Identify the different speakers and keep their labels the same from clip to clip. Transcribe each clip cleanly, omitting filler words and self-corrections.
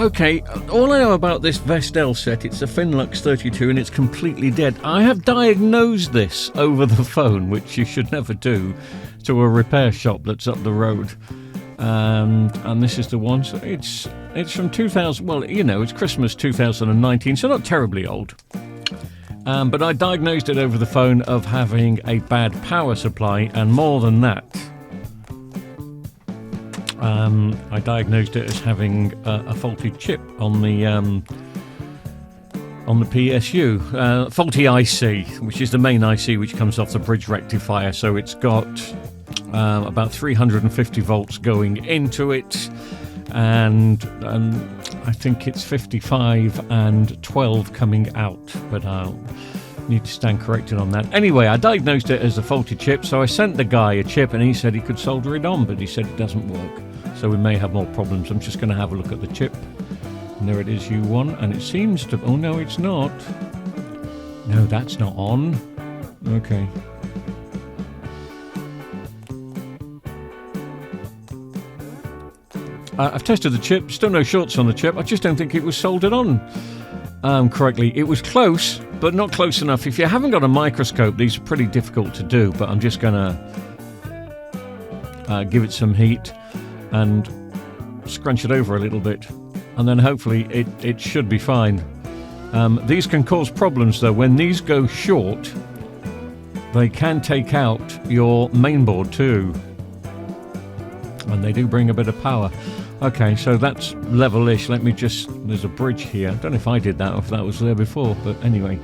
Speaker 1: Okay, all I know about this VESTEL set, it's a Finlux 32 and it's completely dead. I have diagnosed this over the phone, which you should never do, to a repair shop that's up the road. And this is the one. So it's from 2000. Well, you know, it's Christmas 2019, so not terribly old. But I diagnosed it over the phone of having a bad power supply, and more than that, I diagnosed it as having a faulty chip on the PSU, faulty IC, which is the main IC which comes off the bridge rectifier. So it's got about 350 volts going into it, and I think it's 55 and 12 coming out, but I'll need to stand corrected on that. Anyway, I diagnosed it as a faulty chip, so I sent the guy a chip and he said he could solder it on, but he said it doesn't work, so we may have more problems. I'm just going to have a look at the chip, and there it is, U1, and it seems to... oh no, it's not. No, that's not on. Okay. I've tested the chip, still no shorts on the chip. I just don't think it was soldered on correctly. It was close, but not close enough. If you haven't got a microscope, these are pretty difficult to do, but I'm just going to give it some heat and scrunch it over a little bit, and then hopefully it should be fine. These can cause problems, though. When these go short, they can take out your mainboard too, and they do bring a bit of power. Okay, so that's level-ish. Let me just... there's a bridge here. I don't know if I did that or if that was there before, but anyway,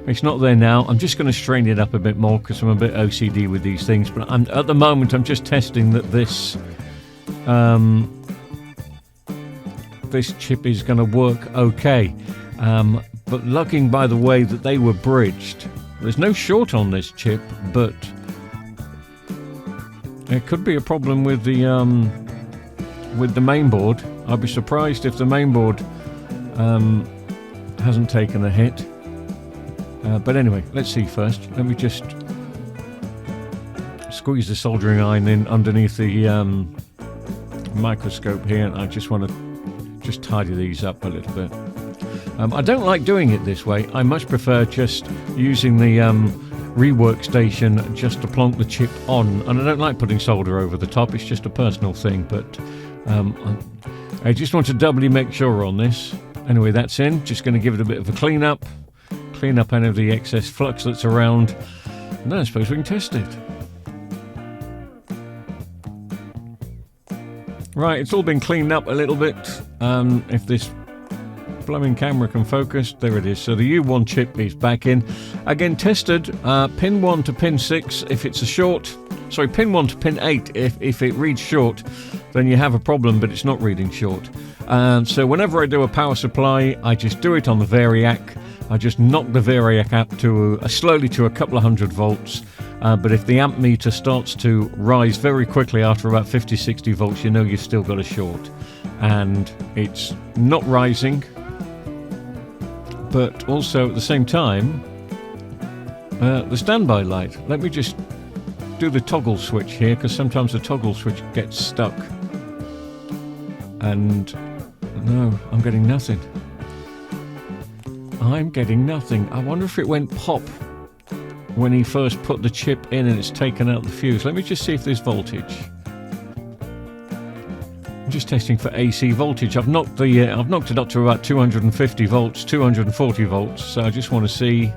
Speaker 1: it's not there now. I'm just going to strain it up a bit more because I'm a bit OCD with these things, but at the moment I'm just testing that this this chip is going to work okay. But looking by the way that they were bridged, there's no short on this chip, but there could be a problem with the main board. I'd be surprised if the main board hasn't taken a hit. But anyway, let's see first. Let me just squeeze the soldering iron in underneath the microscope here. I just want to just tidy these up a little bit. I don't like doing it this way. I much prefer just using the rework station just to plonk the chip on, and I don't like putting solder over the top. It's just a personal thing, but I just want to doubly make sure on this. Anyway, that's in. Just going to give it a bit of a clean up any of the excess flux that's around, and then I suppose we can test it. Right, it's all been cleaned up a little bit. If this blooming camera can focus, there it is. So the U1 chip is back in. Again, tested pin 1 to pin 6 if it's a short. Sorry, pin 1 to pin 8 if it reads short, then you have a problem, but it's not reading short. So whenever I do a power supply, I just do it on the variac. I just knock the variac up to slowly to a couple of hundred volts. But if the amp meter starts to rise very quickly after about 50-60 volts, you know you've still got a short. And it's not rising, but also at the same time, the standby light. Let me just do the toggle switch here, because sometimes the toggle switch gets stuck. And no, I'm getting nothing. I'm getting nothing. I wonder if it went pop when he first put the chip in and it's taken out the fuse. Let me just see if there's voltage. I'm just testing for AC voltage. I've knocked it up to about 250 volts, 240 volts. So I just want to see.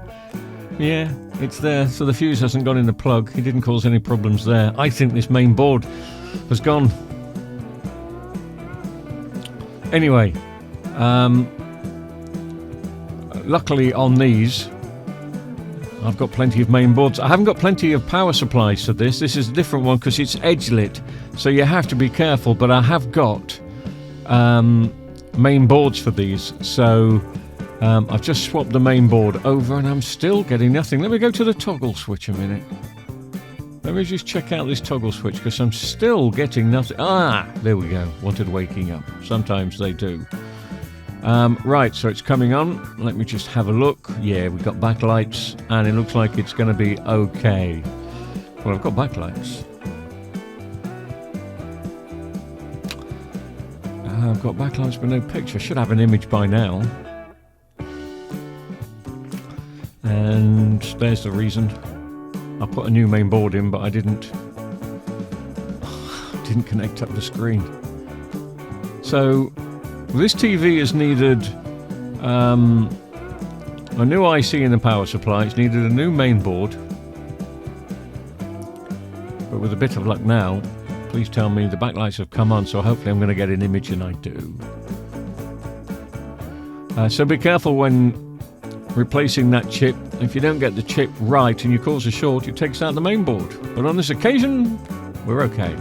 Speaker 1: Yeah, it's there. So the fuse hasn't gone in the plug. It didn't cause any problems there. I think this main board has gone. Anyway, luckily on these, I've got plenty of main boards. I haven't got plenty of power supplies for this. This is a different one because it's edge lit, so you have to be careful. But I have got main boards for these, so I've just swapped the main board over, and I'm still getting nothing. Let me go to the toggle switch a minute. Let me just check out this toggle switch because I'm still getting nothing. Ah, there we go. Wanted waking up. Sometimes they do. Right, so it's coming on. Let me just have a look. Yeah, we've got backlights, and it looks like it's going to be okay. Well, I've got backlights. I've got backlights but no picture. Should have an image by now. And there's the reason. I put a new main board in, but I didn't connect up the screen. So this TV has needed a new IC in the power supply. It's needed a new main board. But with a bit of luck now, please tell me the backlights have come on, so hopefully I'm going to get an image, and I do. So be careful when replacing that chip. If you don't get the chip right and you cause a short, it takes out the main board. But on this occasion, we're okay.